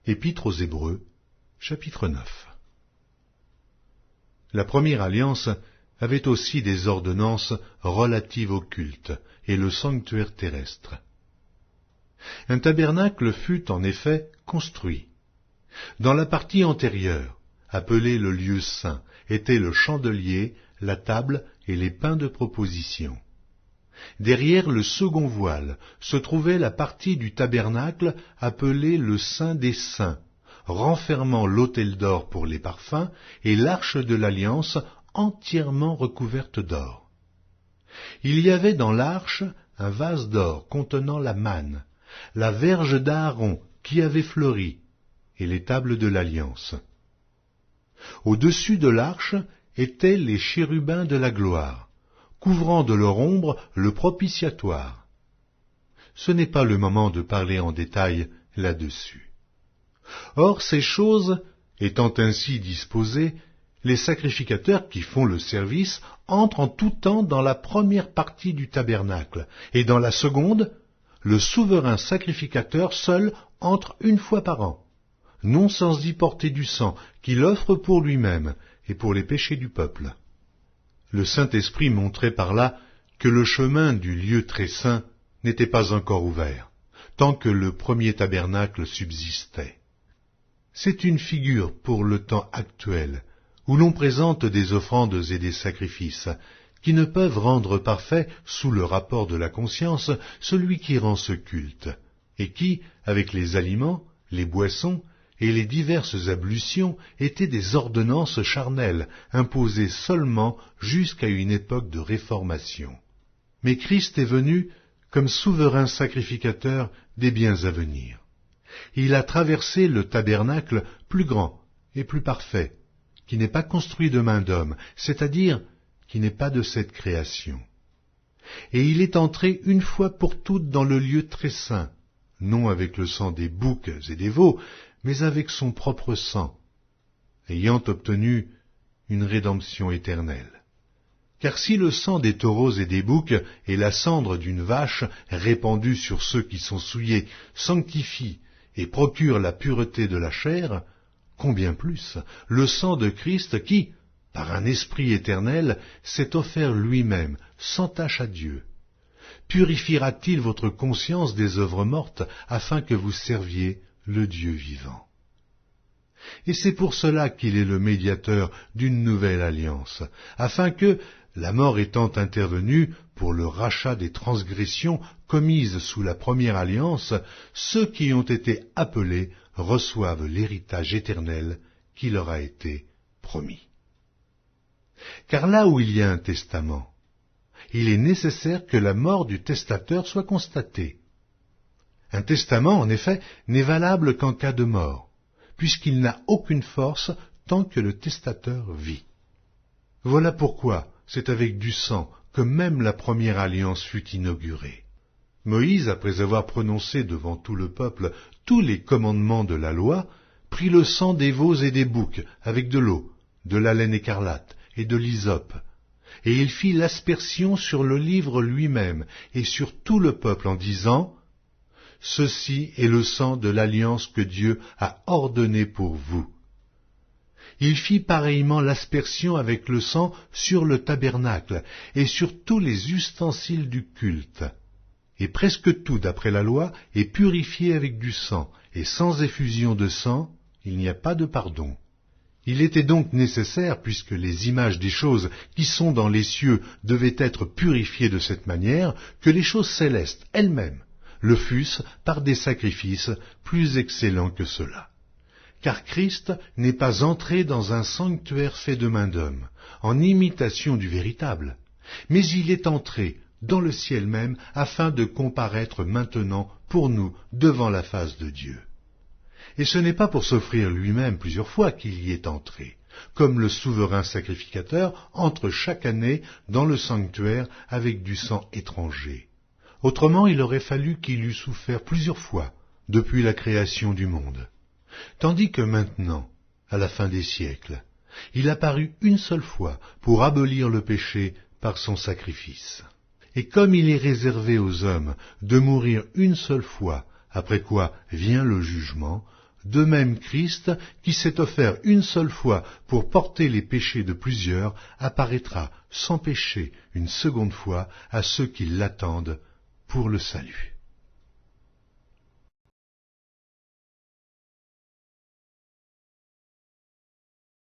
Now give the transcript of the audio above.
Épître aux Hébreux, chapitre 9. La première alliance avait aussi des ordonnances relatives au culte et le sanctuaire terrestre. Un tabernacle fut en effet construit. Dans la partie antérieure, appelée le lieu saint, étaient le chandelier, la table et les pains de proposition. Derrière le second voile se trouvait la partie du tabernacle appelée le Saint des Saints, renfermant l'autel d'or pour les parfums et l'arche de l'Alliance entièrement recouverte d'or. Il y avait dans l'arche un vase d'or contenant la manne, la verge d'Aaron qui avait fleuri, et les tables de l'Alliance. Au-dessus de l'arche étaient les chérubins de la gloire, couvrant de leur ombre le propitiatoire. Ce n'est pas le moment de parler en détail là-dessus. Or, ces choses étant ainsi disposées, les sacrificateurs qui font le service entrent en tout temps dans la première partie du tabernacle, et dans la seconde, le souverain sacrificateur seul entre une fois par an, non sans y porter du sang qu'il offre pour lui-même et pour les péchés du peuple. Le Saint-Esprit montrait par là que le chemin du lieu très saint n'était pas encore ouvert, tant que le premier tabernacle subsistait. C'est une figure pour le temps actuel, où l'on présente des offrandes et des sacrifices, qui ne peuvent rendre parfait, sous le rapport de la conscience, celui qui rend ce culte, et qui, avec les aliments, les boissons, et les diverses ablutions étaient des ordonnances charnelles, imposées seulement jusqu'à une époque de réformation. Mais Christ est venu comme souverain sacrificateur des biens à venir. Il a traversé le tabernacle plus grand et plus parfait, qui n'est pas construit de main d'homme, c'est-à-dire qui n'est pas de cette création. Et il est entré une fois pour toutes dans le lieu très saint, non avec le sang des boucs et des veaux, mais avec son propre sang, ayant obtenu une rédemption éternelle. Car si le sang des taureaux et des boucs et la cendre d'une vache répandue sur ceux qui sont souillés sanctifient et procurent la pureté de la chair, combien plus le sang de Christ qui, par un esprit éternel, s'est offert lui-même sans tache à Dieu. Purifiera-t-il votre conscience des œuvres mortes afin que vous serviez le Dieu vivant? Et c'est pour cela qu'il est le médiateur d'une nouvelle alliance, afin que, la mort étant intervenue pour le rachat des transgressions commises sous la première alliance, ceux qui ont été appelés reçoivent l'héritage éternel qui leur a été promis. Car là où il y a un testament, il est nécessaire que la mort du testateur soit constatée. Un testament, en effet, n'est valable qu'en cas de mort, puisqu'il n'a aucune force tant que le testateur vit. Voilà pourquoi c'est avec du sang que même la première alliance fut inaugurée. Moïse, après avoir prononcé devant tout le peuple tous les commandements de la loi, prit le sang des veaux et des boucs avec de l'eau, de la laine écarlate et de l'hysope, et il fit l'aspersion sur le livre lui-même et sur tout le peuple en disant: « Ceci est le sang de l'alliance que Dieu a ordonné pour vous. » Il fit pareillement l'aspersion avec le sang sur le tabernacle et sur tous les ustensiles du culte. Et presque tout, d'après la loi, est purifié avec du sang, et sans effusion de sang, il n'y a pas de pardon. Il était donc nécessaire, puisque les images des choses qui sont dans les cieux devaient être purifiées de cette manière, que les choses célestes elles-mêmes le fussent par des sacrifices plus excellents que ceux-là. Car Christ n'est pas entré dans un sanctuaire fait de main d'homme, en imitation du véritable, mais il est entré dans le ciel même afin de comparaître maintenant pour nous devant la face de Dieu. Et ce n'est pas pour s'offrir lui-même plusieurs fois qu'il y est entré, comme le souverain sacrificateur entre chaque année dans le sanctuaire avec du sang étranger. Autrement, il aurait fallu qu'il eût souffert plusieurs fois depuis la création du monde. Tandis que maintenant, à la fin des siècles, il apparut une seule fois pour abolir le péché par son sacrifice. Et comme il est réservé aux hommes de mourir une seule fois, après quoi vient le jugement, De même Christ, qui s'est offert une seule fois pour porter les péchés de plusieurs, apparaîtra sans péché une seconde fois à ceux qui l'attendent pour le salut.